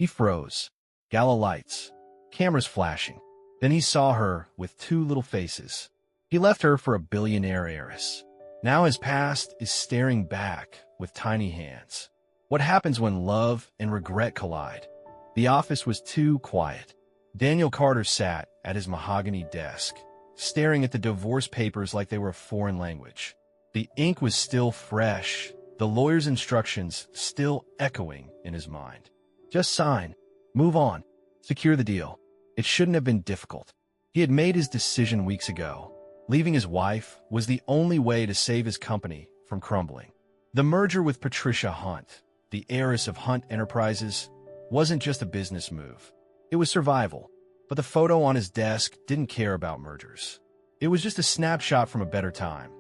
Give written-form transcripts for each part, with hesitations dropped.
He froze. Gala lights. Cameras flashing. Then he saw her with two little faces. He left her for a billionaire heiress. Now his past is staring back with tiny hands. What happens when love and regret collide? The office was too quiet. Daniel Carter sat at his mahogany desk, staring at the divorce papers like they were a foreign language. The ink was still fresh, the lawyer's instructions still echoing in his mind. Just sign, move on, secure the deal. It shouldn't have been difficult. He had made his decision weeks ago. Leaving his wife was the only way to save his company from crumbling. The merger with Patricia Hunt, the heiress of Hunt Enterprises, wasn't just a business move. It was survival. But the photo on his desk didn't care about mergers. It was just a snapshot from a better time.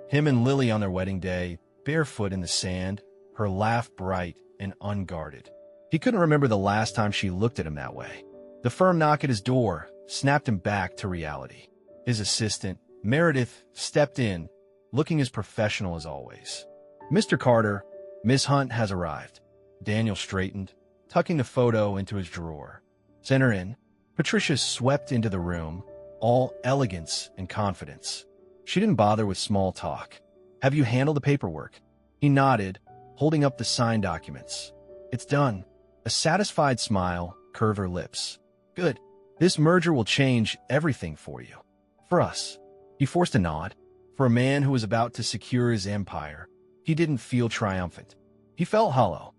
Him and Lily on their wedding day, barefoot in the sand, her laugh bright and unguarded. He couldn't remember the last time she looked at him that way. The firm knock at his door snapped him back to reality. His assistant, Meredith, stepped in, looking as professional as always. "Mr. Carter, Miss Hunt has arrived." Daniel straightened, tucking the photo into his drawer. "Send her in." Patricia swept into the room, all elegance and confidence. She didn't bother with small talk. "Have you handled the paperwork?" He nodded, holding up the signed documents. "It's done." A satisfied smile curved her lips. "Good. This merger will change everything for you. For us." He forced a nod. For a man who was about to secure his empire, he didn't feel triumphant. He felt hollow.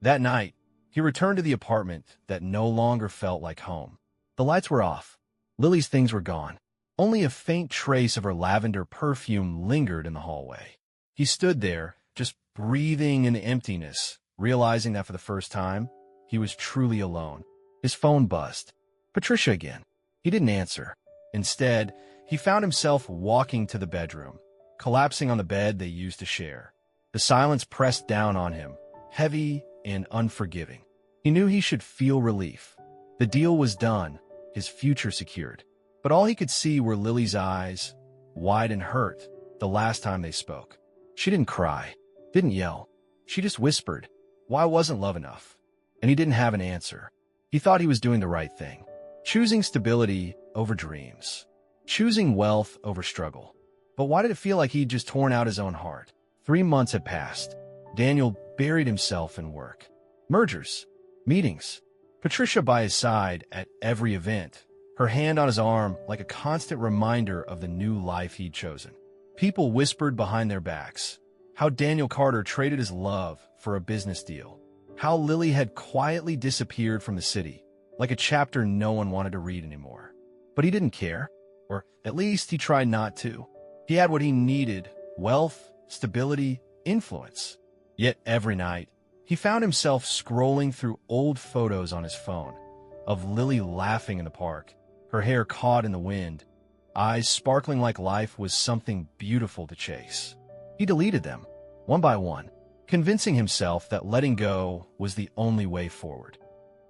That night, he returned to the apartment that no longer felt like home. The lights were off. Lily's things were gone. Only a faint trace of her lavender perfume lingered in the hallway. He stood there, just breathing in emptiness, realizing that for the first time, he was truly alone. His phone buzzed. Patricia again. He didn't answer. Instead, he found himself walking to the bedroom, collapsing on the bed they used to share. The silence pressed down on him, heavy and unforgiving. He knew he should feel relief. The deal was done, his future secured. But all he could see were Lily's eyes, wide and hurt, the last time they spoke. She didn't cry, didn't yell. She just whispered, why wasn't love enough? And he didn't have an answer. He thought he was doing the right thing, choosing stability over dreams, choosing wealth over struggle. But why did it feel like he'd just torn out his own heart? 3 months had passed. Daniel buried himself in work. Mergers, meetings, Patricia by his side at every event, her hand on his arm like a constant reminder of the new life he'd chosen. People whispered behind their backs how Daniel Carter traded his love for a business deal, how Lily had quietly disappeared from the city, like a chapter no one wanted to read anymore. But he didn't care, or at least he tried not to. He had what he needed: wealth, stability, influence. Yet every night, he found himself scrolling through old photos on his phone of Lily laughing in the park, her hair caught in the wind, eyes sparkling like life was something beautiful to chase. He deleted them, one by one, convincing himself that letting go was the only way forward.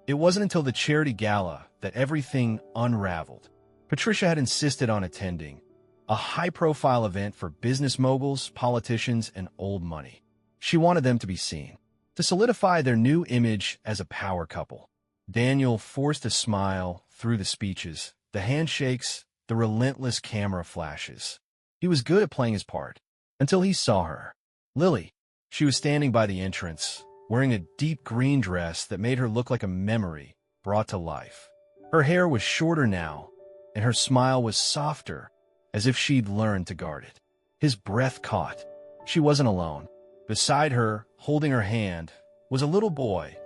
It wasn't until the charity gala that everything unraveled. Patricia had insisted on attending, a high-profile event for business moguls, politicians, and old money. She wanted them to be seen, to solidify their new image as a power couple. Daniel forced a smile through the speeches, the handshakes, the relentless camera flashes. He was good at playing his part, until he saw her. Lily. She was standing by the entrance, wearing a deep green dress that made her look like a memory brought to life. Her hair was shorter now, and her smile was softer, as if she'd learned to guard it. His breath caught. She wasn't alone. Beside her, holding her hand, was a little boy,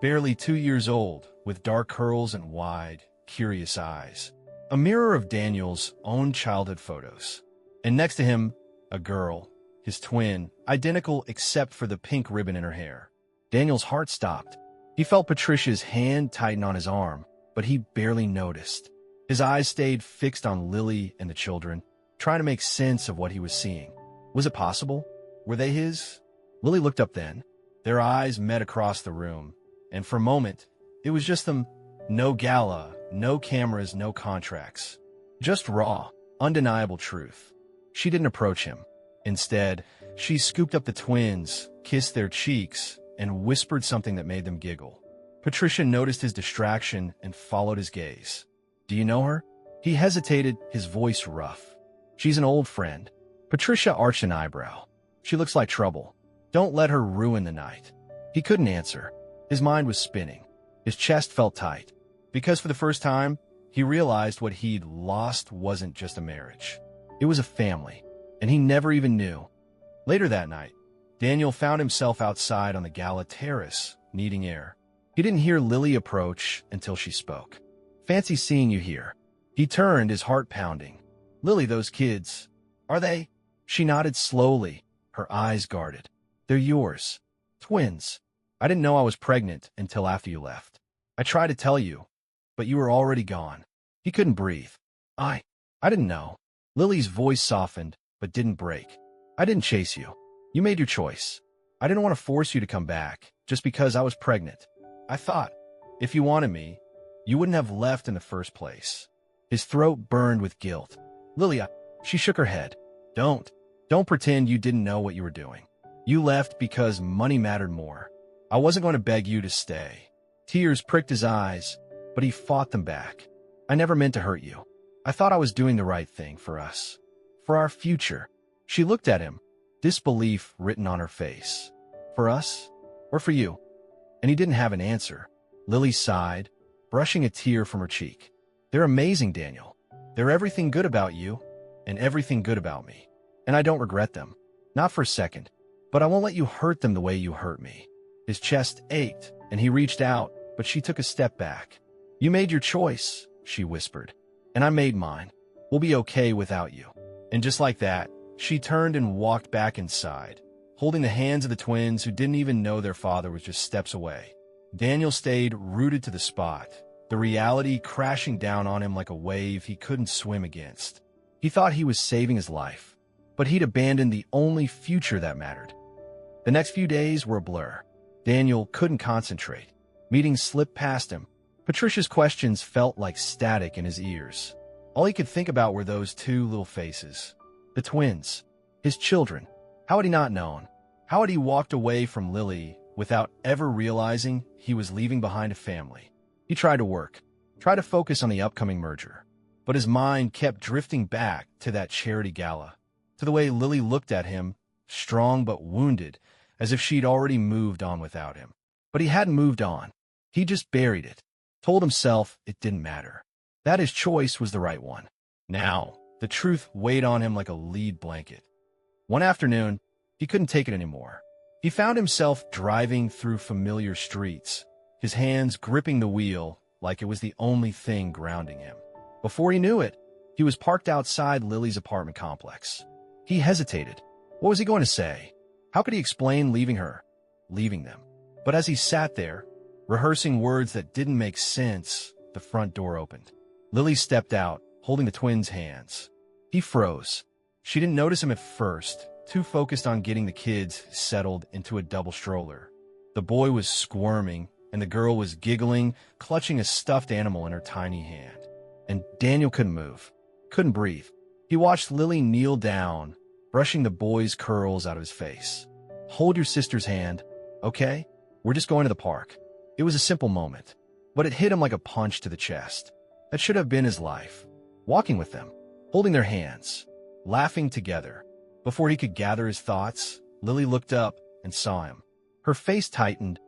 barely 2 years old, with dark curls and wide, curious eyes. A mirror of Daniel's own childhood photos. And next to him, a girl, his twin, identical except for the pink ribbon in her hair. Daniel's heart stopped. He felt Patricia's hand tighten on his arm, but he barely noticed. His eyes stayed fixed on Lily and the children, trying to make sense of what he was seeing. Was it possible? Were they his? Lily looked up then. Their eyes met across the room, and for a moment, it was just them. No gala, no cameras, no contracts. Just raw, undeniable truth. She didn't approach him. Instead, she scooped up the twins, kissed their cheeks, and whispered something that made them giggle. Patricia noticed his distraction and followed his gaze. Do you know her? He hesitated, his voice rough. She's an old friend. Patricia arched an eyebrow. She looks like trouble. Don't let her ruin the night. He couldn't answer. His mind was spinning. His chest felt tight. Because for the first time, he realized what he'd lost wasn't just a marriage. It was a family, and he never even knew. Later that night, Daniel found himself outside on the gala terrace, needing air. He didn't hear Lily approach until she spoke. Fancy seeing you here. He turned, his heart pounding. Lily, those kids, are they? She nodded slowly, her eyes guarded. They're yours. Twins. I didn't know I was pregnant until after you left. I tried to tell you, but you were already gone. He couldn't breathe. I didn't know. Lily's voice softened, but didn't break. I didn't chase you. You made your choice. I didn't want to force you to come back, just because I was pregnant. I thought, if you wanted me, you wouldn't have left in the first place. His throat burned with guilt. Lily, she shook her head. Don't pretend you didn't know what you were doing. You left because money mattered more. I wasn't going to beg you to stay. Tears pricked his eyes, but he fought them back. I never meant to hurt you. I thought I was doing the right thing for us. For our future. She looked at him, disbelief written on her face. For us? Or for you? And he didn't have an answer. Lily sighed, brushing a tear from her cheek. They're amazing, Daniel. They're everything good about you, and everything good about me. And I don't regret them. Not for a second. But I won't let you hurt them the way you hurt me. His chest ached, and he reached out, but she took a step back. You made your choice, she whispered. And I made mine. We'll be okay without you. And just like that, she turned and walked back inside, holding the hands of the twins who didn't even know their father was just steps away. Daniel stayed rooted to the spot, the reality crashing down on him like a wave he couldn't swim against. He thought he was saving his life, but he'd abandoned the only future that mattered. The next few days were a blur. Daniel couldn't concentrate. Meetings slipped past him. Patricia's questions felt like static in his ears. All he could think about were those two little faces. The twins. His children. How had he not known? How had he walked away from Lily without ever realizing he was leaving behind a family? He tried to work, tried to focus on the upcoming merger. But his mind kept drifting back to that charity gala, to the way Lily looked at him, strong but wounded, as if she'd already moved on without him. But he hadn't moved on. He just buried it, told himself it didn't matter, that his choice was the right one. Now, the truth weighed on him like a lead blanket. One afternoon, he couldn't take it anymore. He found himself driving through familiar streets, his hands gripping the wheel like it was the only thing grounding him. Before he knew it, he was parked outside Lily's apartment complex. He hesitated. What was he going to say? How could he explain leaving her, leaving them? But as he sat there, rehearsing words that didn't make sense, the front door opened. Lily stepped out, holding the twins' hands. He froze. She didn't notice him at first, too focused on getting the kids settled into a double stroller. The boy was squirming, and the girl was giggling, clutching a stuffed animal in her tiny hand. And Daniel couldn't move, couldn't breathe. He watched Lily kneel down, brushing the boy's curls out of his face. Hold your sister's hand, okay? We're just going to the park. It was a simple moment, but it hit him like a punch to the chest. That should have been his life. Walking with them, holding their hands, laughing together. Before he could gather his thoughts, Lily looked up and saw him. Her face tightened,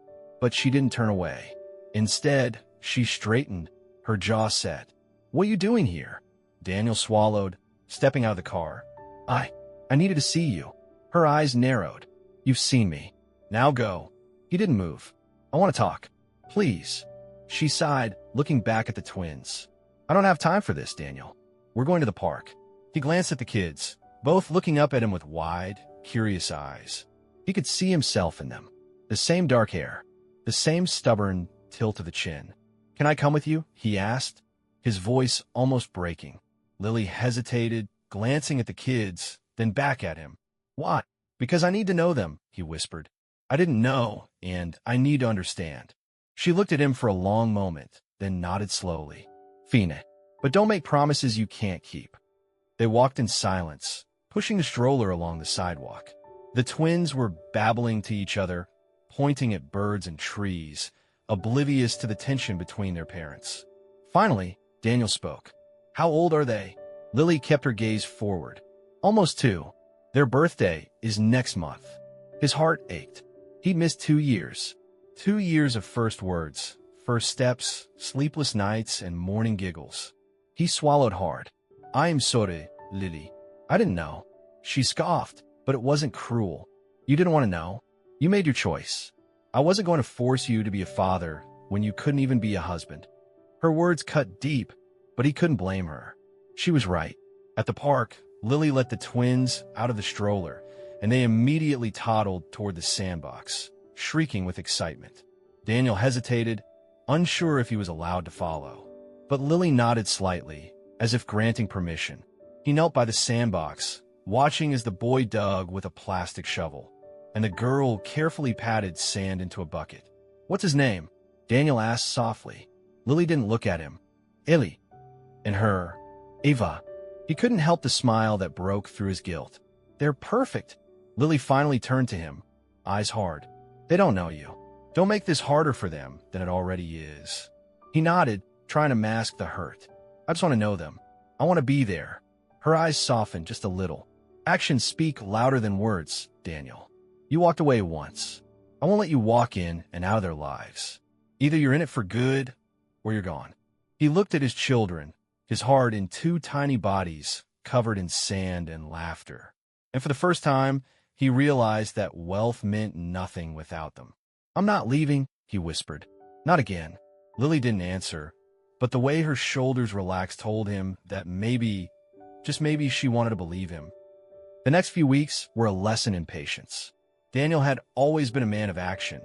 but she didn't turn away. Instead, she straightened, her jaw set. What are you doing here? Daniel swallowed, stepping out of the car. I needed to see you. Her eyes narrowed. You've seen me. Now go. He didn't move. I want to talk. Please. She sighed, looking back at the twins. I don't have time for this, Daniel. We're going to the park. He glanced at the kids, both looking up at him with wide, curious eyes. He could see himself in them. The same dark hair, the same stubborn tilt of the chin. Can I come with you? He asked, his voice almost breaking. Lily hesitated, glancing at the kids, then back at him. Why? Because I need to know them, he whispered. I didn't know, and I need to understand. She looked at him for a long moment, then nodded slowly. Fine, but don't make promises you can't keep. They walked in silence, pushing the stroller along the sidewalk. The twins were babbling to each other, pointing at birds and trees, oblivious to the tension between their parents. Finally, Daniel spoke. "How old are they?" Lily kept her gaze forward. "Almost 2. Their birthday is next month." His heart ached. He'd missed 2 years. 2 years of first words, first steps, sleepless nights, and morning giggles. He swallowed hard. "I am sorry, Lily. I didn't know." She scoffed, but it wasn't cruel. "You didn't want to know. You made your choice. I wasn't going to force you to be a father when you couldn't even be a husband." Her words cut deep, but he couldn't blame her. She was right. At the park, Lily let the twins out of the stroller, and they immediately toddled toward the sandbox, shrieking with excitement. Daniel hesitated, unsure if he was allowed to follow. But Lily nodded slightly, as if granting permission. He knelt by the sandbox, watching as the boy dug with a plastic shovel, and the girl carefully patted sand into a bucket. "What's his name?" Daniel asked softly. Lily didn't look at him. "Ellie." And her, "Ava." He couldn't help the smile that broke through his guilt. "They're perfect." Lily finally turned to him, eyes hard. "They don't know you. Don't make this harder for them than it already is." He nodded, trying to mask the hurt. "I just want to know them. I want to be there." Her eyes softened just a little. "Actions speak louder than words, Daniel. You walked away once. I won't let you walk in and out of their lives. Either you're in it for good, or you're gone." He looked at his children, his heart in 2 tiny bodies covered in sand and laughter. And for the first time, he realized that wealth meant nothing without them. "I'm not leaving," he whispered. "Not again." Lily didn't answer, but the way her shoulders relaxed told him that maybe, just maybe, she wanted to believe him. The next few weeks were a lesson in patience. Daniel had always been a man of action.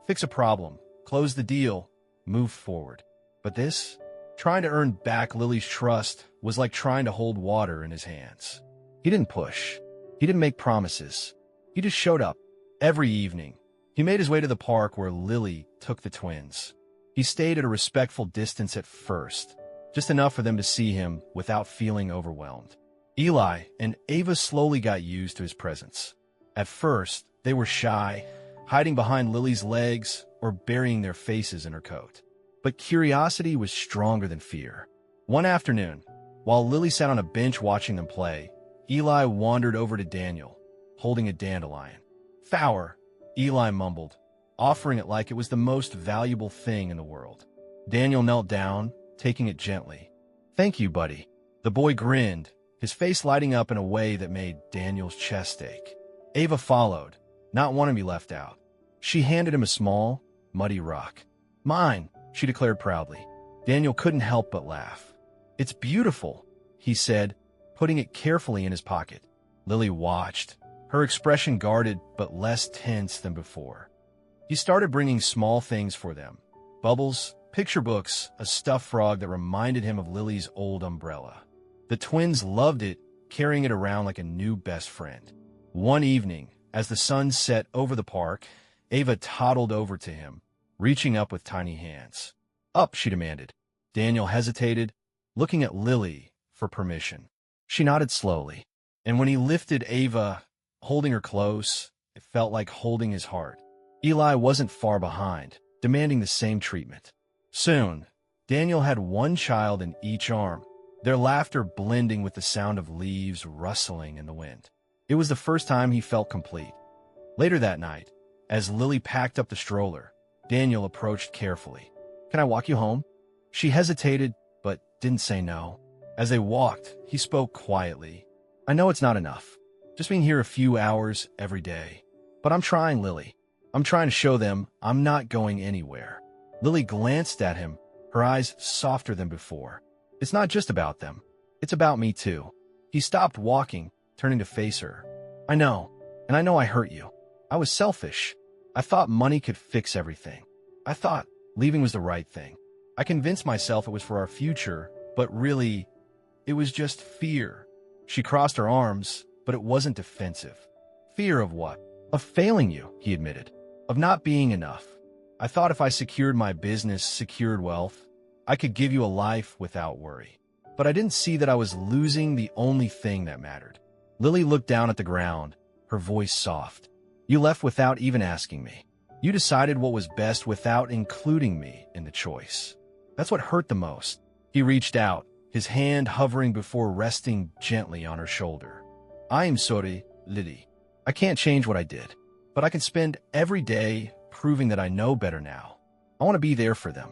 Fix a problem, close the deal, move forward. But this, trying to earn back Lily's trust, was like trying to hold water in his hands. He didn't push. He didn't make promises. He just showed up. Every evening, he made his way to the park where Lily took the twins. He stayed at a respectful distance at first, just enough for them to see him without feeling overwhelmed. Eli and Ava slowly got used to his presence. At first, they were shy, hiding behind Lily's legs or burying their faces in her coat. But curiosity was stronger than fear. One afternoon, while Lily sat on a bench watching them play, Eli wandered over to Daniel, holding a dandelion. "Flower," Eli mumbled, offering it like it was the most valuable thing in the world. Daniel knelt down, taking it gently. "Thank you, buddy." The boy grinned, his face lighting up in a way that made Daniel's chest ache. Ava followed, not wanting to be left out. She handed him a small, muddy rock. "Mine," she declared proudly. Daniel couldn't help but laugh. "It's beautiful," he said, putting it carefully in his pocket. Lily watched, her expression guarded but less tense than before. He started bringing small things for them. Bubbles, picture books, a stuffed frog that reminded him of Lily's old umbrella. The twins loved it, carrying it around like a new best friend. One evening, as the sun set over the park, Ava toddled over to him, reaching up with tiny hands. "Up," she demanded. Daniel hesitated, looking at Lily for permission. She nodded slowly, and when he lifted Ava, holding her close, it felt like holding his heart. Eli wasn't far behind, demanding the same treatment. Soon, Daniel had one child in each arm, their laughter blending with the sound of leaves rustling in the wind. It was the first time he felt complete. Later that night, as Lily packed up the stroller, Daniel approached carefully. "Can I walk you home?" She hesitated, but didn't say no. As they walked, he spoke quietly. "I know it's not enough, just being here a few hours every day. But I'm trying, Lily. I'm trying to show them I'm not going anywhere." Lily glanced at him, her eyes softer than before. "It's not just about them. It's about me too." He stopped walking, turning to face her. "I know, and I know I hurt you. I was selfish. I thought money could fix everything. I thought leaving was the right thing. I convinced myself it was for our future, but really, it was just fear." She crossed her arms, but it wasn't defensive. "Fear of what?" "Of failing you," he admitted. "Of not being enough. I thought if I secured my business, secured wealth, I could give you a life without worry. But I didn't see that I was losing the only thing that mattered." Lily looked down at the ground, her voice soft. "You left without even asking me." You decided what was best without including me in the choice. That's what hurt the most. He reached out, his hand hovering before resting gently on her shoulder. I am sorry, Lily. I can't change what I did, but I can spend every day proving that I know better now. I want to be there for them.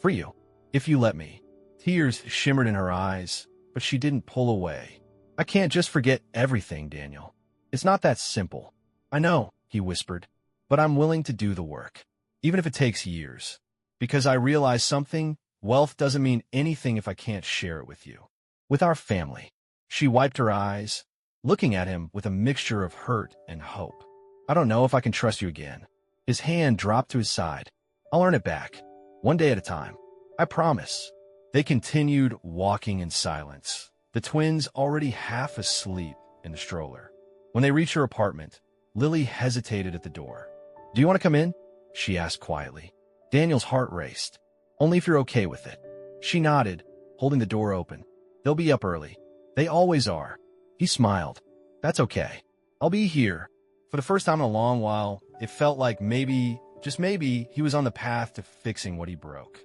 For you. If you let me. Tears shimmered in her eyes, but she didn't pull away. I can't just forget everything, Daniel. It's not that simple. I know, he whispered, but I'm willing to do the work, even if it takes years. Because I realize something, wealth doesn't mean anything if I can't share it with you. With our family. She wiped her eyes, looking at him with a mixture of hurt and hope. I don't know if I can trust you again. His hand dropped to his side. I'll earn it back, one day at a time. I promise. They continued walking in silence, the twins already half asleep in the stroller. When they reached her apartment, Lily hesitated at the door. Do you want to come in? She asked quietly. Daniel's heart raced. Only if you're okay with it. She nodded, holding the door open. They'll be up early. They always are. He smiled. That's okay. I'll be here. For the first time in a long while, it felt like maybe, just maybe, he was on the path to fixing what he broke.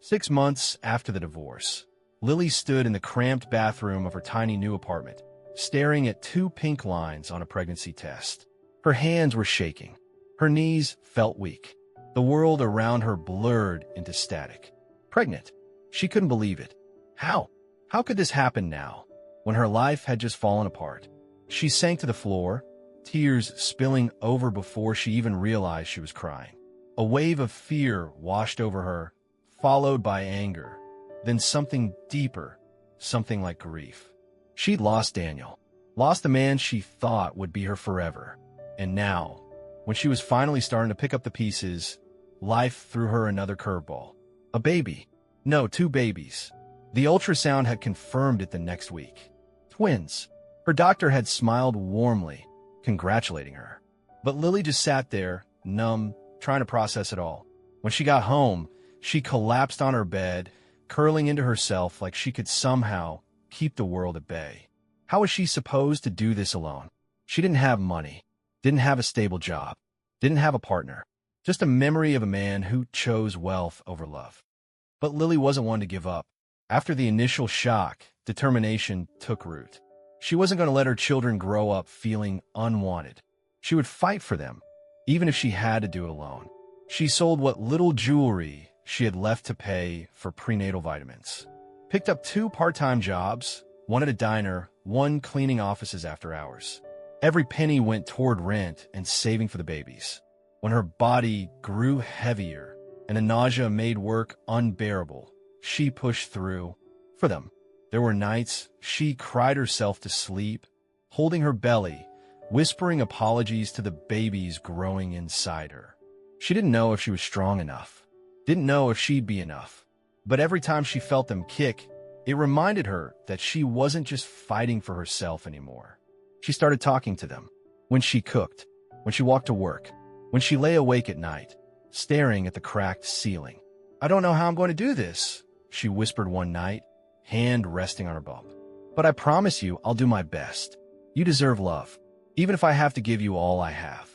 6 months after the divorce, Lily stood in the cramped bathroom of her tiny new apartment, staring at 2 pink lines on a pregnancy test. Her hands were shaking. Her knees felt weak. The world around her blurred into static. Pregnant. She couldn't believe it. How? How could this happen now, when her life had just fallen apart? She sank to the floor, tears spilling over before she even realized she was crying. A wave of fear washed over her, followed by anger, then something deeper, something like grief. She'd lost Daniel, lost the man she thought would be her forever. And now, when she was finally starting to pick up the pieces, life threw her another curveball. A baby. No, 2 babies. The ultrasound had confirmed it the next week. Twins. Her doctor had smiled warmly, congratulating her. But Lily just sat there, numb, trying to process it all. When she got home, she collapsed on her bed, curling into herself like she could somehow keep the world at bay. How was she supposed to do this alone? She didn't have money, didn't have a stable job, didn't have a partner, just a memory of a man who chose wealth over love. But Lily wasn't one to give up. After the initial shock, determination took root. She wasn't going to let her children grow up feeling unwanted. She would fight for them, even if she had to do it alone. She sold what little jewelry she had left to pay for prenatal vitamins, picked up 2 part-time jobs, one at a diner, one cleaning offices after hours. Every penny went toward rent and saving for the babies. When her body grew heavier and the nausea made work unbearable, she pushed through for them. There were nights she cried herself to sleep, holding her belly, whispering apologies to the babies growing inside her. She didn't know if she was strong enough. Didn't know if she'd be enough. But every time she felt them kick, it reminded her that she wasn't just fighting for herself anymore. She started talking to them. When she cooked, when she walked to work, when she lay awake at night, staring at the cracked ceiling. I don't know how I'm going to do this, she whispered one night, hand resting on her bump. But I promise you I'll do my best. You deserve love, even if I have to give you all I have.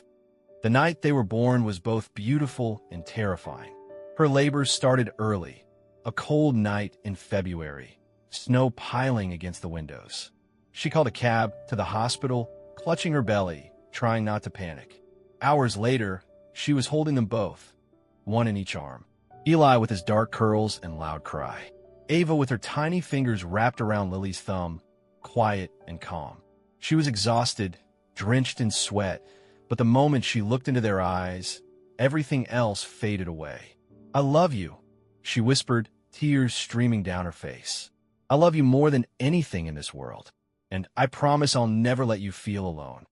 The night they were born was both beautiful and terrifying. Her labors started early, a cold night in February, snow piling against the windows. She called a cab to the hospital, clutching her belly, trying not to panic. Hours later, she was holding them both, one in each arm. Eli with his dark curls and loud cry. Ava with her tiny fingers wrapped around Lily's thumb, quiet and calm. She was exhausted, drenched in sweat, but the moment she looked into their eyes, everything else faded away. I love you, she whispered, tears streaming down her face. I love you more than anything in this world, and I promise I'll never let you feel alone.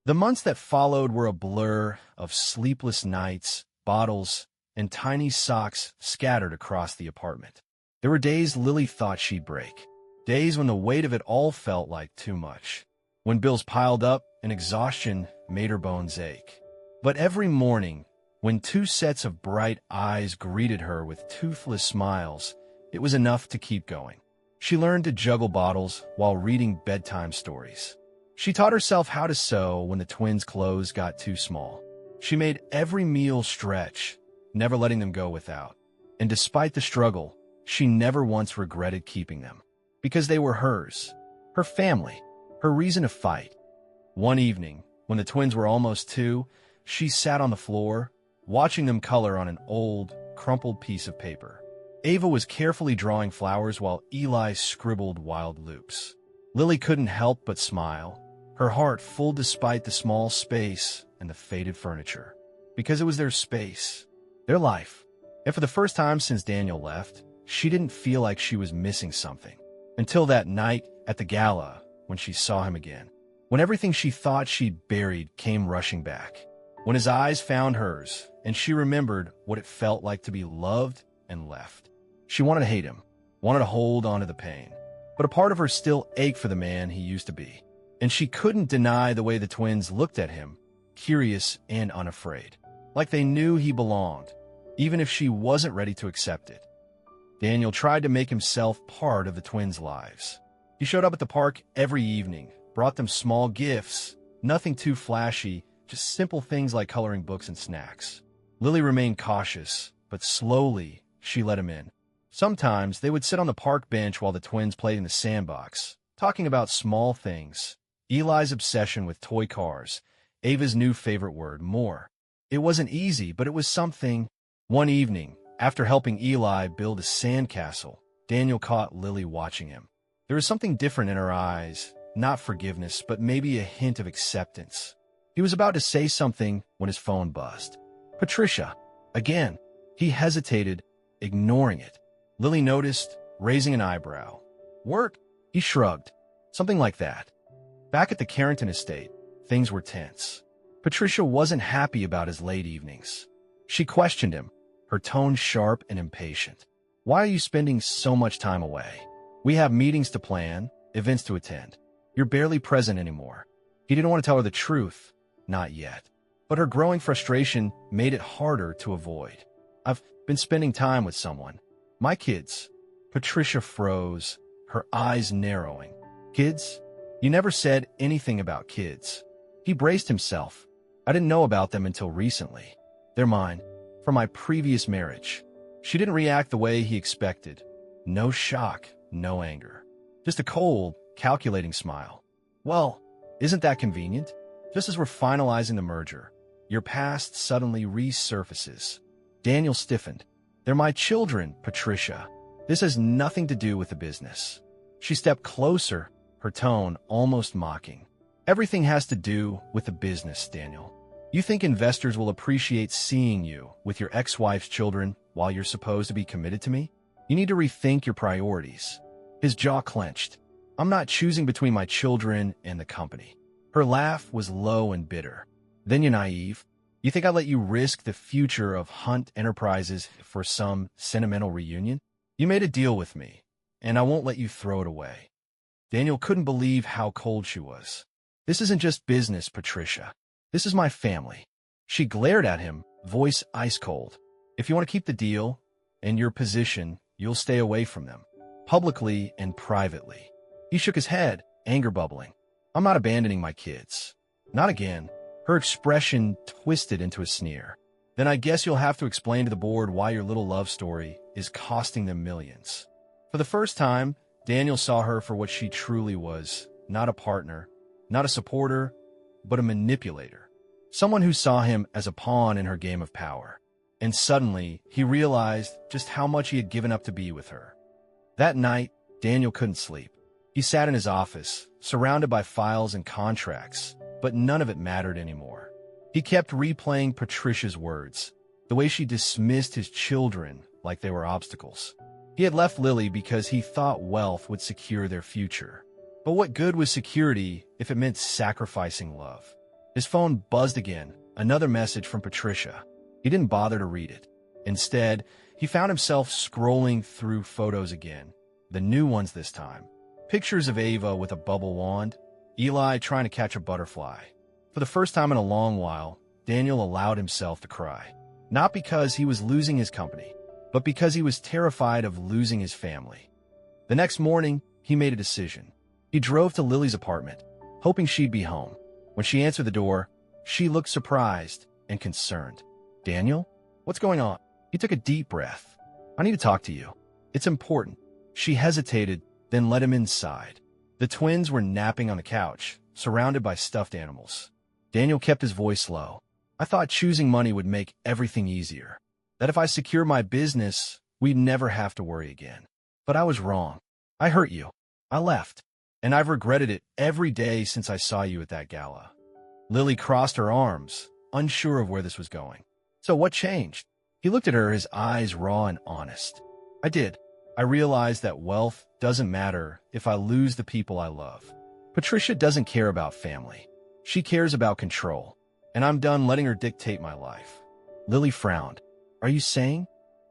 The months that followed were a blur of sleepless nights, bottles, and tiny socks scattered across the apartment. There were days Lily thought she'd break, days when the weight of it all felt like too much, when bills piled up and exhaustion made her bones ache. But every morning, when 2 sets of bright eyes greeted her with toothless smiles, it was enough to keep going. She learned to juggle bottles while reading bedtime stories. She taught herself how to sew when the twins' clothes got too small. She made every meal stretch, never letting them go without. And despite the struggle, she never once regretted keeping them. Because they were hers, her family, her reason to fight. One evening, when the twins were almost 2, she sat on the floor, watching them color on an old, crumpled piece of paper. Ava was carefully drawing flowers while Eli scribbled wild loops. Lily couldn't help but smile, her heart full despite the small space and the faded furniture. Because it was their space, their life. And for the first time since Daniel left, she didn't feel like she was missing something. Until that night at the gala, when she saw him again. When everything she thought she'd buried came rushing back. When his eyes found hers, and she remembered what it felt like to be loved and left. She wanted to hate him, wanted to hold on to the pain. But a part of her still ached for the man he used to be. And she couldn't deny the way the twins looked at him, curious and unafraid. Like they knew he belonged, even if she wasn't ready to accept it. Daniel tried to make himself part of the twins' lives. He showed up at the park every evening, brought them small gifts, nothing too flashy, just simple things like coloring books and snacks. Lily remained cautious, but slowly she let him in. Sometimes they would sit on the park bench while the twins played in the sandbox, talking about small things. Eli's obsession with toy cars, Ava's new favorite word, more. It wasn't easy, but it was something. One evening, after helping Eli build a sandcastle, Daniel caught Lily watching him. There was something different in her eyes, not forgiveness, but maybe a hint of acceptance. He was about to say something when his phone buzzed. Patricia. Again. He hesitated, ignoring it. Lily noticed, raising an eyebrow. Work? He shrugged. Something like that. Back at the Carrington estate, things were tense. Patricia wasn't happy about his late evenings. She questioned him, her tone sharp and impatient. Why are you spending so much time away? We have meetings to plan, events to attend. You're barely present anymore. He didn't want to tell her the truth, not yet. But her growing frustration made it harder to avoid. I've been spending time with someone. My kids. Patricia froze, her eyes narrowing. Kids? You never said anything about kids. He braced himself. I didn't know about them until recently. They're mine. From my previous marriage. She didn't react the way he expected. No shock, no anger. Just a cold, calculating smile. Well, isn't that convenient? Just as we're finalizing the merger, your past suddenly resurfaces. Daniel stiffened. They're my children, Patricia. This has nothing to do with the business. She stepped closer, her tone almost mocking. Everything has to do with the business, Daniel. You think investors will appreciate seeing you with your ex-wife's children while you're supposed to be committed to me? You need to rethink your priorities. His jaw clenched. I'm not choosing between my children and the company. Her laugh was low and bitter. Then you're naive. You think I'd let you risk the future of Hunt Enterprises for some sentimental reunion? You made a deal with me, and I won't let you throw it away. Daniel couldn't believe how cold she was. This isn't just business, Patricia. This is my family. She glared at him, voice ice cold. If you want to keep the deal and your position, you'll stay away from them, publicly and privately. He shook his head, anger bubbling. I'm not abandoning my kids. Not again. Her expression twisted into a sneer. Then I guess you'll have to explain to the board why your little love story is costing them millions. For the first time, Daniel saw her for what she truly was, not a partner, not a supporter, but a manipulator. Someone who saw him as a pawn in her game of power. And suddenly, he realized just how much he had given up to be with her. That night, Daniel couldn't sleep. He sat in his office, surrounded by files and contracts, but none of it mattered anymore. He kept replaying Patricia's words, the way she dismissed his children like they were obstacles. He had left Lily because he thought wealth would secure their future. But what good was security if it meant sacrificing love? His phone buzzed again, another message from Patricia. He didn't bother to read it. Instead, he found himself scrolling through photos again, the new ones this time. Pictures of Ava with a bubble wand, Eli trying to catch a butterfly. For the first time in a long while, Daniel allowed himself to cry. Not because he was losing his company, but because he was terrified of losing his family. The next morning, he made a decision. He drove to Lily's apartment, hoping she'd be home. When she answered the door, she looked surprised, and concerned. "Daniel? What's going on?" He took a deep breath. "I need to talk to you. It's important." She hesitated, then led him inside. The twins were napping on the couch, surrounded by stuffed animals. Daniel kept his voice low. "I thought choosing money would make everything easier. That if I secure my business, we'd never have to worry again. But I was wrong. I hurt you. I left. And I've regretted it every day since I saw you at that gala." Lily crossed her arms, unsure of where this was going. "So what changed?" He looked at her, his eyes raw and honest. "I did. I realized that wealth doesn't matter if I lose the people I love. Patricia doesn't care about family. She cares about control, and I'm done letting her dictate my life." Lily frowned. "Are you saying?"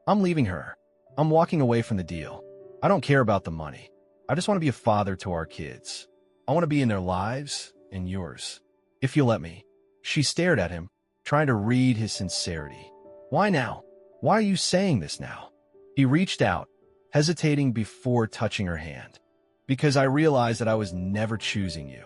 "I'm leaving her. I'm walking away from the deal. I don't care about the money. I just want to be a father to our kids. I want to be in their lives and yours. If you'll let me." She stared at him, trying to read his sincerity. "Why now? Why are you saying this now?" He reached out, hesitating before touching her hand. "Because I realized that I was never choosing you.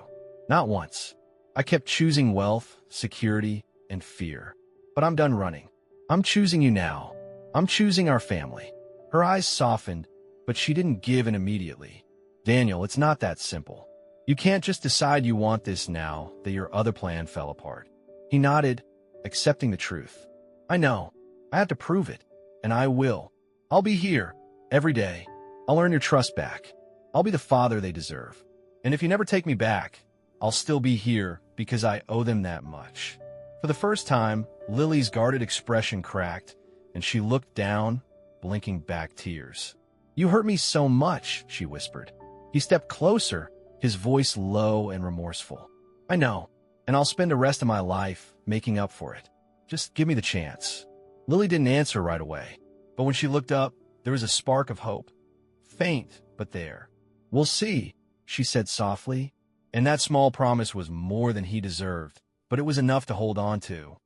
Not once. I kept choosing wealth, security, and fear. But I'm done running. I'm choosing you now. I'm choosing our family." Her eyes softened, but she didn't give in immediately. "Daniel, it's not that simple. You can't just decide you want this now that your other plan fell apart." He nodded, accepting the truth. "I know. I have to prove it, and I will. I'll be here, every day. I'll earn your trust back. I'll be the father they deserve. And if you never take me back, I'll still be here because I owe them that much." For the first time, Lily's guarded expression cracked, and she looked down, blinking back tears. "You hurt me so much," she whispered. He stepped closer, his voice low and remorseful. "I know, and I'll spend the rest of my life making up for it. Just give me the chance." Lily didn't answer right away, but when she looked up, there was a spark of hope. Faint, but there. "We'll see," she said softly, and that small promise was more than he deserved, but it was enough to hold on to.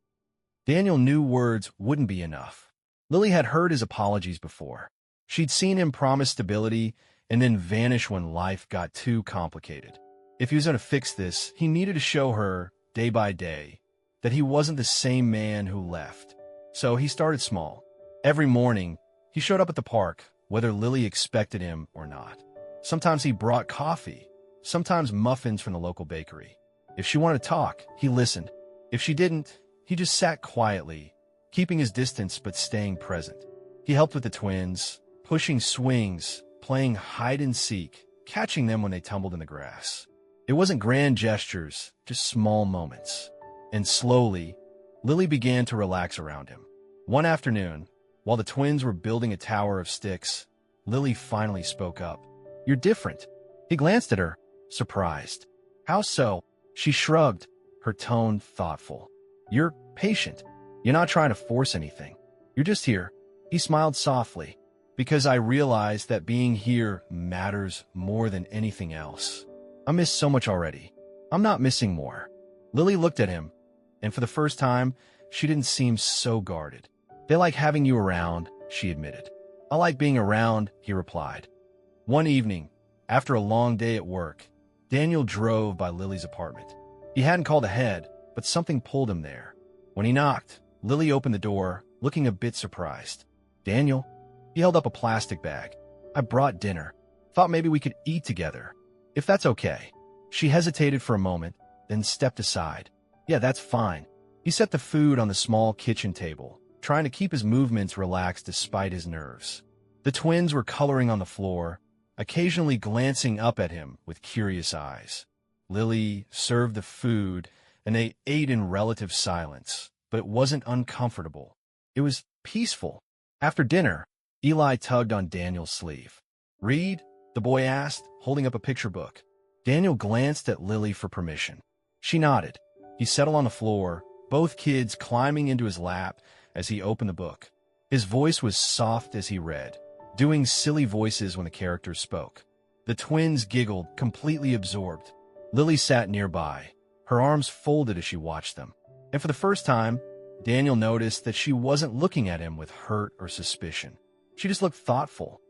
Daniel knew words wouldn't be enough. Lily had heard his apologies before. She'd seen him promise stability and then vanish when life got too complicated. If he was going to fix this, he needed to show her, day by day, that he wasn't the same man who left. So he started small. Every morning, he showed up at the park, whether Lily expected him or not. Sometimes he brought coffee, sometimes muffins from the local bakery. If she wanted to talk, he listened. If she didn't, he just sat quietly, keeping his distance but staying present. He helped with the twins, pushing swings, playing hide-and-seek, catching them when they tumbled in the grass. It wasn't grand gestures, just small moments. And slowly, Lily began to relax around him. One afternoon, while the twins were building a tower of sticks, Lily finally spoke up. "You're different." He glanced at her, surprised. "How so?" She shrugged, her tone thoughtful. "You're patient. You're not trying to force anything. You're just here." He smiled softly. "Because I realize that being here matters more than anything else. I miss so much already. I'm not missing more." Lily looked at him, and for the first time, she didn't seem so guarded. "They like having you around," she admitted. "I like being around," he replied. One evening, after a long day at work, Daniel drove by Lily's apartment. He hadn't called ahead, but something pulled him there. When he knocked, Lily opened the door, looking a bit surprised. "Daniel?" He held up a plastic bag. "I brought dinner. Thought maybe we could eat together. If that's okay." She hesitated for a moment, then stepped aside. "Yeah, that's fine." He set the food on the small kitchen table, trying to keep his movements relaxed despite his nerves. The twins were coloring on the floor, occasionally glancing up at him with curious eyes. Lily served the food, and they ate in relative silence, but it wasn't uncomfortable. It was peaceful. After dinner, Eli tugged on Daniel's sleeve. "Read?" the boy asked, holding up a picture book. Daniel glanced at Lily for permission. She nodded. He settled on the floor, both kids climbing into his lap as he opened the book. His voice was soft as he read, doing silly voices when the characters spoke. The twins giggled, completely absorbed. Lily sat nearby, her arms folded as she watched them. And for the first time, Daniel noticed that she wasn't looking at him with hurt or suspicion. She just looked thoughtful.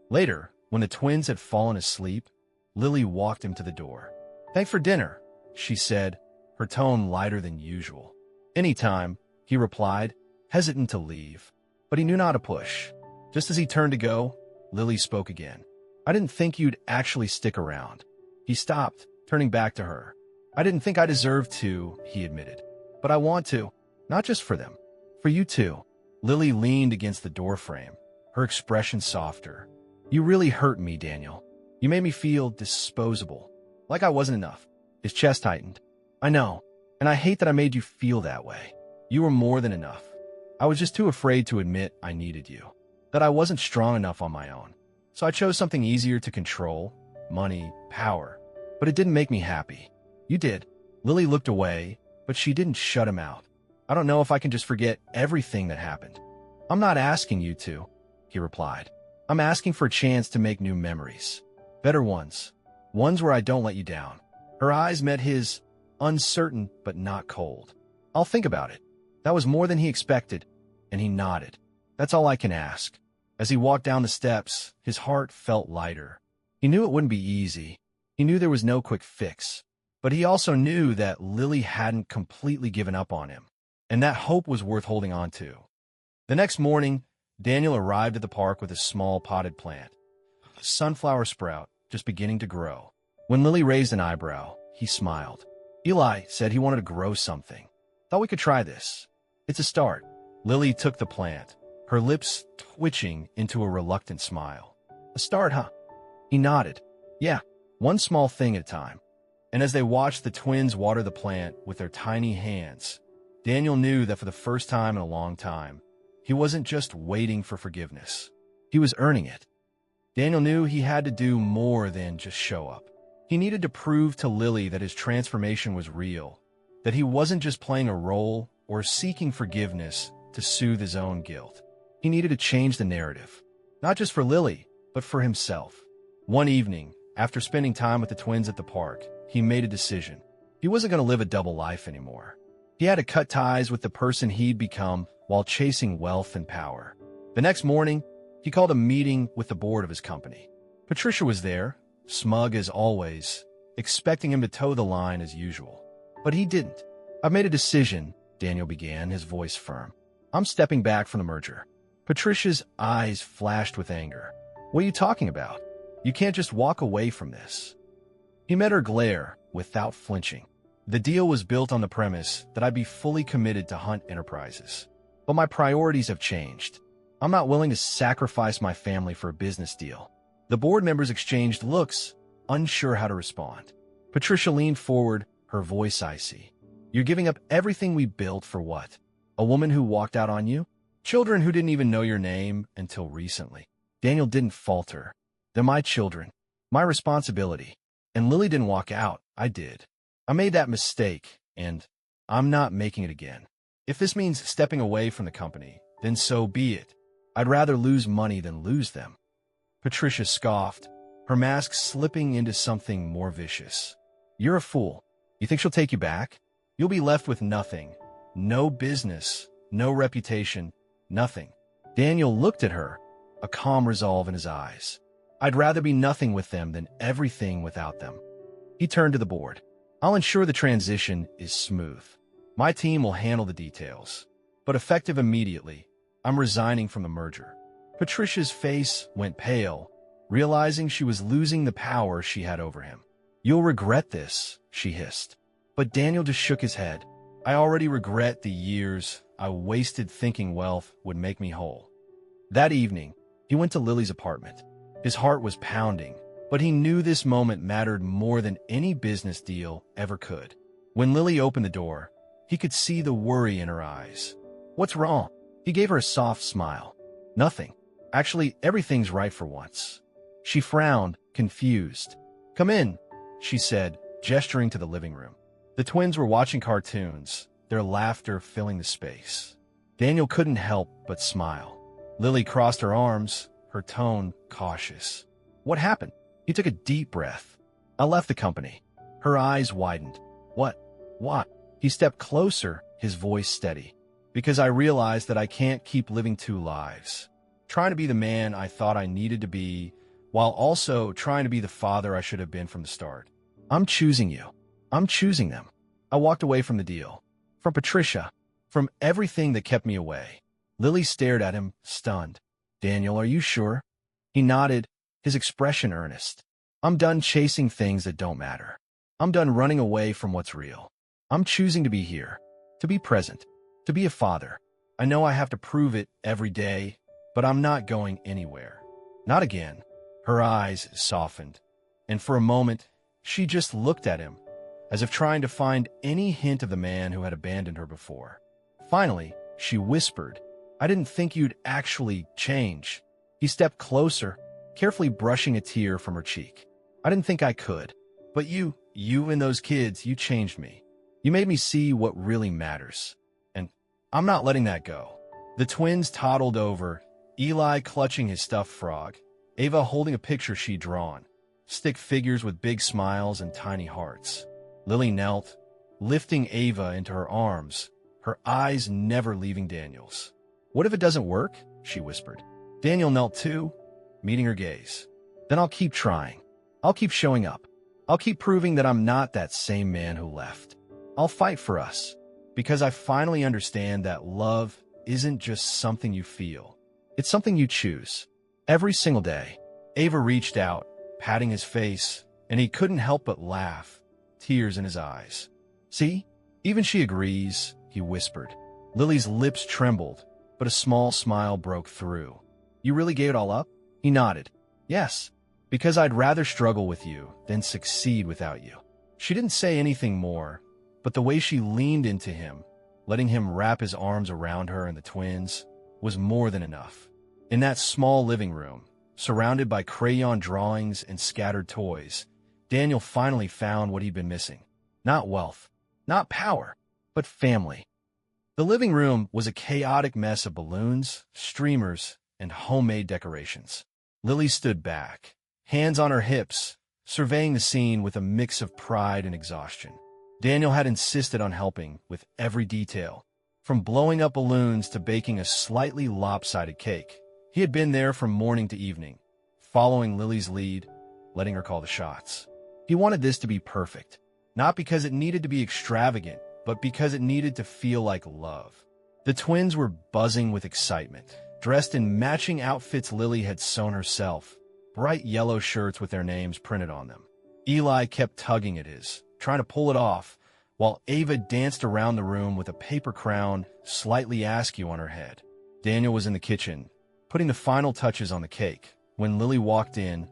Later, when the twins had fallen asleep, Lily walked him to the door. "Thanks for dinner," she said, her tone lighter than usual. "Anytime. he replied, hesitant to leave. But he knew not to push. Just as he turned to go, Lily spoke again. I didn't think you'd actually stick around. He stopped, turning back to her. I didn't think I deserved to, he admitted. But I want to, not just for them. For you too. Lily leaned against the doorframe, her expression softer. You really hurt me, Daniel. You made me feel disposable, like I wasn't enough. His chest tightened. I know, and I hate that I made you feel that way. You were more than enough. I was just too afraid to admit I needed you, that I wasn't strong enough on my own. So I chose something easier to control, money, power. But it didn't make me happy. You did. Lily looked away, but she didn't shut him out. I don't know if I can just forget everything that happened. I'm not asking you to, he replied. I'm asking for a chance to make new memories. Better ones. Ones where I don't let you down. Her eyes met his, uncertain but not cold. I'll think about it. That was more than he expected, and he nodded. That's all I can ask. As he walked down the steps, his heart felt lighter. He knew it wouldn't be easy. He knew there was no quick fix. But he also knew that Lily hadn't completely given up on him, and that hope was worth holding on to. The next morning, Daniel arrived at the park with a small potted plant, a sunflower sprout just beginning to grow. When Lily raised an eyebrow, he smiled. Eli said he wanted to grow something. Thought we could try this. It's a start. Lily took the plant, her lips twitching into a reluctant smile. A start, huh? He nodded. Yeah, one small thing at a time. And as they watched the twins water the plant with their tiny hands, Daniel knew that for the first time in a long time, he wasn't just waiting for forgiveness. He was earning it. Daniel knew he had to do more than just show up. He needed to prove to Lily that his transformation was real, that he wasn't just playing a role or seeking forgiveness to soothe his own guilt. He needed to change the narrative, not just for Lily, but for himself. One evening, after spending time with the twins at the park, he made a decision. He wasn't going to live a double life anymore. He had to cut ties with the person he'd become while chasing wealth and power. The next morning, he called a meeting with the board of his company. Patricia was there, smug as always, expecting him to toe the line as usual. But he didn't. I've made a decision, Daniel began, his voice firm. I'm stepping back from the merger. Patricia's eyes flashed with anger. What are you talking about? You can't just walk away from this. He met her glare without flinching. The deal was built on the premise that I'd be fully committed to Hunt Enterprises. But my priorities have changed. I'm not willing to sacrifice my family for a business deal. The board members exchanged looks, unsure how to respond. Patricia leaned forward, her voice icy. You're giving up everything we built for what? A woman who walked out on you? Children who didn't even know your name until recently. Daniel didn't falter. They're my children, my responsibility. And Lily didn't walk out, I did. I made that mistake, and I'm not making it again. If this means stepping away from the company, then so be it. I'd rather lose money than lose them. Patricia scoffed, her mask slipping into something more vicious. You're a fool. You think she'll take you back? You'll be left with nothing. No business, no reputation, nothing. Daniel looked at her, a calm resolve in his eyes. I'd rather be nothing with them than everything without them. He turned to the board. I'll ensure the transition is smooth. My team will handle the details. But effective immediately, I'm resigning from the merger. Patricia's face went pale, realizing she was losing the power she had over him. You'll regret this, she hissed. But Daniel just shook his head. I already regret the years I wasted thinking wealth would make me whole. That evening, he went to Lily's apartment. His heart was pounding, but he knew this moment mattered more than any business deal ever could. When Lily opened the door, he could see the worry in her eyes. What's wrong? He gave her a soft smile. Nothing. Actually, everything's right for once. She frowned, confused. Come in, she said, gesturing to the living room. The twins were watching cartoons, their laughter filling the space. Daniel couldn't help but smile. Lily crossed her arms, her tone cautious. What happened? He took a deep breath. I left the company. Her eyes widened. What? What? He stepped closer, his voice steady. Because I realized that I can't keep living two lives. Trying to be the man I thought I needed to be, while also trying to be the father I should have been from the start. I'm choosing you. I'm choosing them. I walked away from the deal. From Patricia. from everything that kept me away. Lily stared at him, stunned. Daniel, are you sure? He nodded, his expression earnest. I'm done chasing things that don't matter. I'm done running away from what's real. I'm choosing to be here, to be present, to be a father. I know I have to prove it every day, but I'm not going anywhere. Not again. Her eyes softened, and for a moment, she just looked at him, as if trying to find any hint of the man who had abandoned her before. Finally, she whispered, I didn't think you'd actually change. He stepped closer, carefully brushing a tear from her cheek. I didn't think I could. But you and those kids, you changed me. You made me see what really matters. And I'm not letting that go. The twins toddled over, Eli clutching his stuffed frog, Ava holding a picture she'd drawn, stick figures with big smiles and tiny hearts. Lily knelt, lifting Ava into her arms, her eyes never leaving Daniel's. What if it doesn't work? She whispered. Daniel knelt too, meeting her gaze. Then I'll keep trying. I'll keep showing up. I'll keep proving that I'm not that same man who left. I'll fight for us, because I finally understand that love isn't just something you feel. It's something you choose. Every single day. Ava reached out, patting his face, and he couldn't help but laugh, tears in his eyes. See? Even she agrees, he whispered. Lily's lips trembled, but a small smile broke through. You really gave it all up? He nodded. Yes, because I'd rather struggle with you than succeed without you. She didn't say anything more, but the way she leaned into him, letting him wrap his arms around her and the twins, was more than enough. In that small living room, surrounded by crayon drawings and scattered toys, Daniel finally found what he'd been missing. Not wealth, not power, but family. The living room was a chaotic mess of balloons, streamers, and homemade decorations. Lily stood back, hands on her hips, surveying the scene with a mix of pride and exhaustion. Daniel had insisted on helping with every detail, from blowing up balloons to baking a slightly lopsided cake. He had been there from morning to evening, following Lily's lead, letting her call the shots. He wanted this to be perfect, not because it needed to be extravagant, but because it needed to feel like love. The twins were buzzing with excitement, dressed in matching outfits Lily had sewn herself, bright yellow shirts with their names printed on them. Eli kept tugging at his, trying to pull it off, while Ava danced around the room with a paper crown slightly askew on her head. Daniel was in the kitchen, putting the final touches on the cake, when Lily walked in,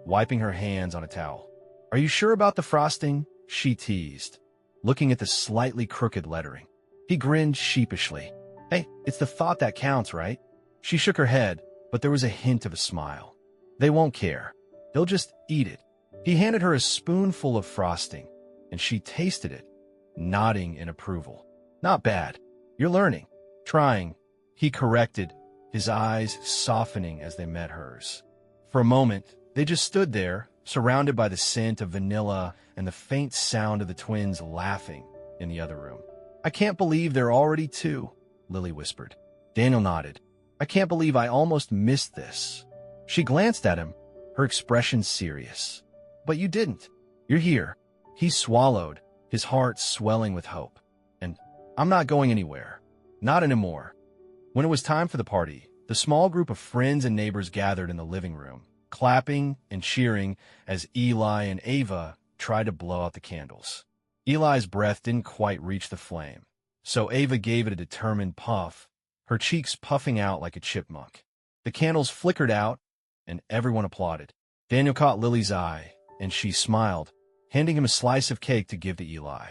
wiping her hands on a towel. Are you sure about the frosting? She teased, looking at the slightly crooked lettering. He grinned sheepishly. Hey, it's the thought that counts, right? She shook her head, but there was a hint of a smile. They won't care. They'll just eat it. He handed her a spoonful of frosting, and she tasted it, nodding in approval. Not bad. You're learning. Trying. He corrected, his eyes softening as they met hers. For a moment, they just stood there, surrounded by the scent of vanilla and the faint sound of the twins laughing in the other room. I can't believe they're already two, Lily whispered. Daniel nodded. I can't believe I almost missed this. She glanced at him, her expression serious. But you didn't. You're here. He swallowed, his heart swelling with hope. And I'm not going anywhere. Not anymore. When it was time for the party, the small group of friends and neighbors gathered in the living room, clapping and cheering as Eli and Ava tried to blow out the candles. Eli's breath didn't quite reach the flame, so Ava gave it a determined puff, her cheeks puffing out like a chipmunk. The candles flickered out, and everyone applauded. Daniel caught Lily's eye, and she smiled, handing him a slice of cake to give to Eli.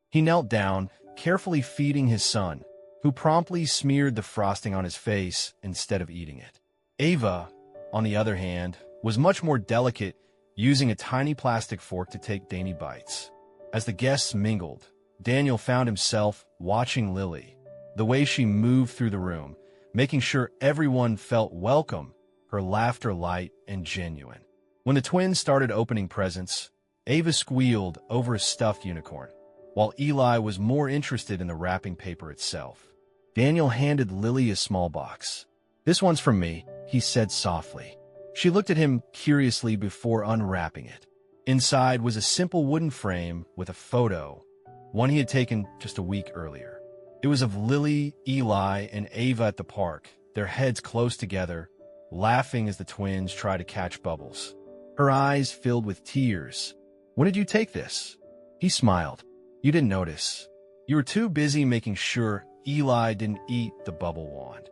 He knelt down, carefully feeding his son, who promptly smeared the frosting on his face instead of eating it. Ava, on the other hand, was much more delicate, using a tiny plastic fork to take dainty bites. As the guests mingled, Daniel found himself watching Lily, the way she moved through the room, making sure everyone felt welcome, her laughter light and genuine. When the twins started opening presents, Ava squealed over a stuffed unicorn, while Eli was more interested in the wrapping paper itself. Daniel handed Lily a small box. This one's from me, he said softly. She looked at him curiously before unwrapping it. Inside was a simple wooden frame with a photo, one he had taken just a week earlier. It was of Lily, Eli, and Ava at the park, their heads close together, laughing as the twins tried to catch Bubbles. Her eyes filled with tears. "When did you take this?" He smiled. "You didn't notice. You were too busy making sure Eli didn't eat the bubble wand."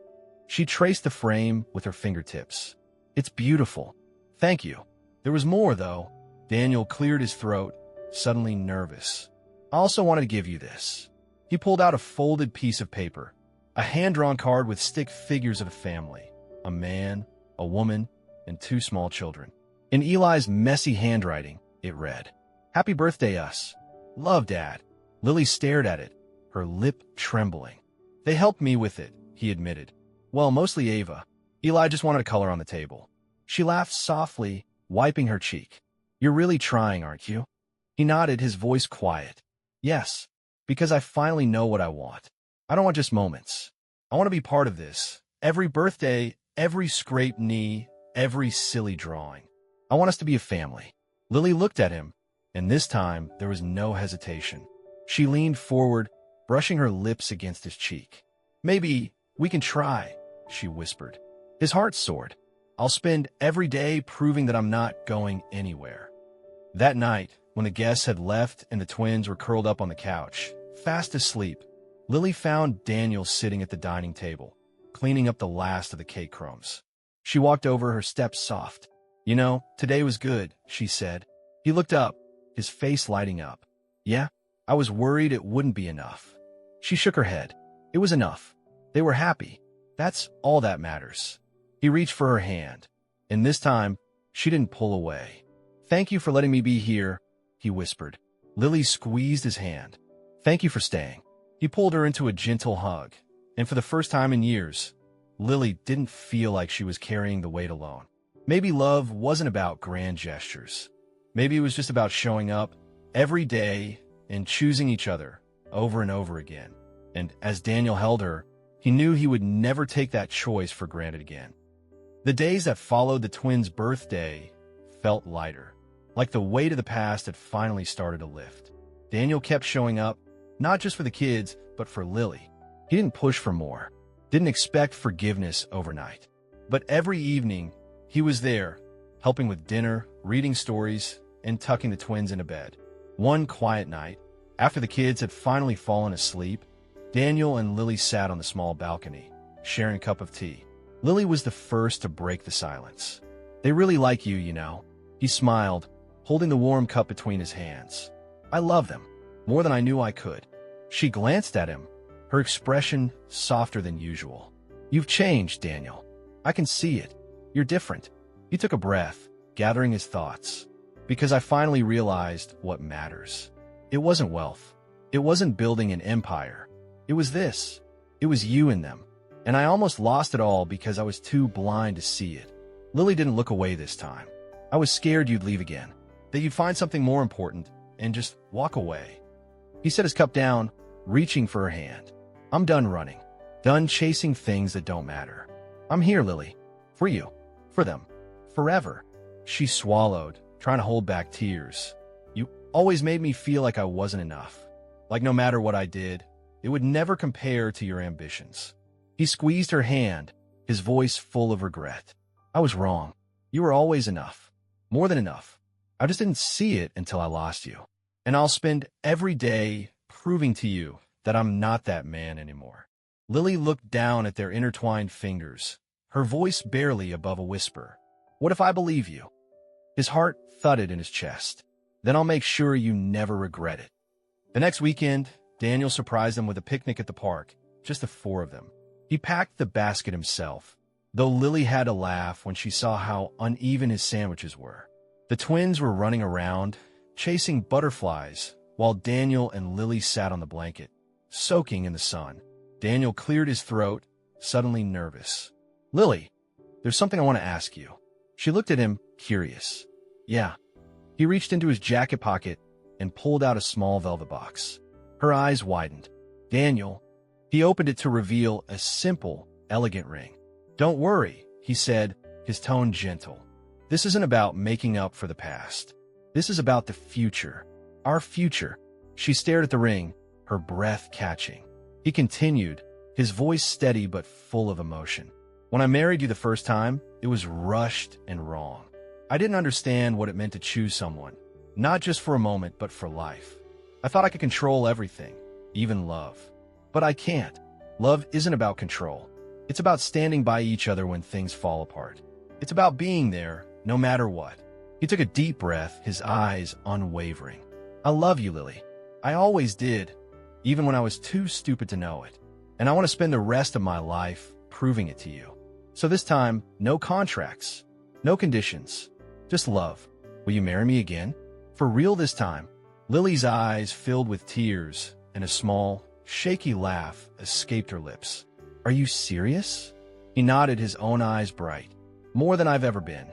She traced the frame with her fingertips. "It's beautiful. Thank you." There was more, though. Daniel cleared his throat, suddenly nervous. "I also wanted to give you this." He pulled out a folded piece of paper, a hand-drawn card with stick figures of a family, a man, a woman, and 2 small children. In Eli's messy handwriting, it read, "Happy birthday, us. Love, Dad." Lily stared at it, her lip trembling. "They helped me with it," he admitted. "Well, mostly Ava. Eli just wanted to color on the table." She laughed softly, wiping her cheek. "You're really trying, aren't you?" He nodded, his voice quiet. "Yes, because I finally know what I want. I don't want just moments. I want to be part of this. Every birthday, every scraped knee, every silly drawing. I want us to be a family." Lily looked at him, and this time there was no hesitation. She leaned forward, brushing her lips against his cheek. "Maybe we can try," she whispered. His heart soared. "I'll spend every day proving that I'm not going anywhere." That night, when the guests had left and the twins were curled up on the couch, fast asleep, Lily found Daniel sitting at the dining table, cleaning up the last of the cake crumbs. She walked over, her steps soft. "You know, today was good," she said. He looked up, his face lighting up. "Yeah, I was worried it wouldn't be enough." She shook her head. It was enough. They were happy. That's all that matters. He reached for her hand, and this time, she didn't pull away. "Thank you for letting me be here," he whispered. Lily squeezed his hand. "Thank you for staying." He pulled her into a gentle hug, and for the first time in years, Lily didn't feel like she was carrying the weight alone. Maybe love wasn't about grand gestures. Maybe it was just about showing up every day and choosing each other over and over again. And as Daniel held her, he knew he would never take that choice for granted again. The days that followed the twins' birthday felt lighter, like the weight of the past had finally started to lift. Daniel kept showing up, not just for the kids, but for Lily. He didn't push for more, didn't expect forgiveness overnight. But every evening, he was there, helping with dinner, reading stories, and tucking the twins into bed. One quiet night, after the kids had finally fallen asleep, Daniel and Lily sat on the small balcony, sharing a cup of tea. Lily was the first to break the silence. "They really like you, you know." He smiled, holding the warm cup between his hands. "I love them, more than I knew I could." She glanced at him, her expression softer than usual. "You've changed, Daniel. I can see it. You're different." He took a breath, gathering his thoughts. "Because I finally realized what matters. It wasn't wealth. It wasn't building an empire. It was this. It was you in them. And I almost lost it all because I was too blind to see it." Lily didn't look away this time. "I was scared you'd leave again, that you'd find something more important and just walk away." He set his cup down, reaching for her hand. "I'm done running, done chasing things that don't matter. I'm here, Lily, for you, for them, forever." She swallowed, trying to hold back tears. "You always made me feel like I wasn't enough, like no matter what I did, it would never compare to your ambitions." He squeezed her hand, his voice full of regret. "I was wrong. You were always enough. More than enough. I just didn't see it until I lost you. And I'll spend every day proving to you that I'm not that man anymore." Lily looked down at their intertwined fingers, her voice barely above a whisper. "What if I believe you?" His heart thudded in his chest. "Then I'll make sure you never regret it." The next weekend, Daniel surprised them with a picnic at the park, just the 4 of them. He packed the basket himself, though Lily had to laugh when she saw how uneven his sandwiches were. The twins were running around, chasing butterflies, while Daniel and Lily sat on the blanket, soaking in the sun. Daniel cleared his throat, suddenly nervous. "Lily, there's something I want to ask you." She looked at him, curious. "Yeah." He reached into his jacket pocket and pulled out a small velvet box. Her eyes widened. "Daniel." He opened it to reveal a simple, elegant ring. "Don't worry," he said, his tone gentle. "This isn't about making up for the past. This is about the future. Our future." She stared at the ring, her breath catching. He continued, his voice steady but full of emotion. When I married you the first time, it was rushed and wrong. I didn't understand what it meant to choose someone, not just for a moment, but for life. I thought I could control everything, even love. But I can't. Love isn't about control. It's about standing by each other when things fall apart. It's about being there, no matter what. He took a deep breath, his eyes unwavering. I love you, Lily. I always did, even when I was too stupid to know it. And I want to spend the rest of my life proving it to you. So this time, no contracts, no conditions, just love. Will you marry me again? For real this time? Lily's eyes filled with tears, and a small, shaky laugh escaped her lips. Are you serious? He nodded, his own eyes bright. More than I've ever been.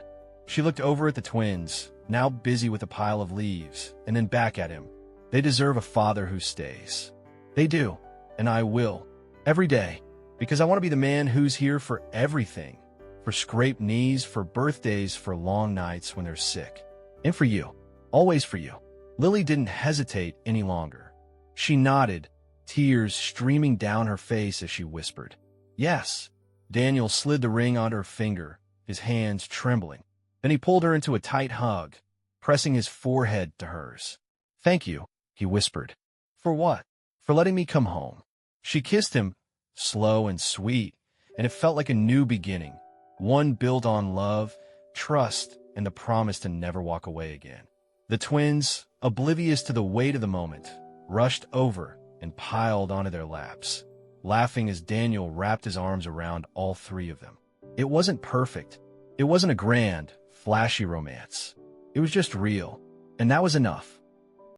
She looked over at the twins, now busy with a pile of leaves, and then back at him. They deserve a father who stays. They do, and I will. Every day. Because I want to be the man who's here for everything. For scraped knees, for birthdays, for long nights when they're sick. And for you. Always for you. Lily didn't hesitate any longer. She nodded, tears streaming down her face as she whispered, Yes. Daniel slid the ring onto her finger, his hands trembling. Then he pulled her into a tight hug, pressing his forehead to hers. Thank you, he whispered. For what? For letting me come home. She kissed him, slow and sweet, and it felt like a new beginning, one built on love, trust, and the promise to never walk away again. The twins, oblivious to the weight of the moment, rushed over and piled onto their laps, laughing as Daniel wrapped his arms around all three of them. It wasn't perfect. It wasn't a grand, flashy romance. It was just real, and that was enough.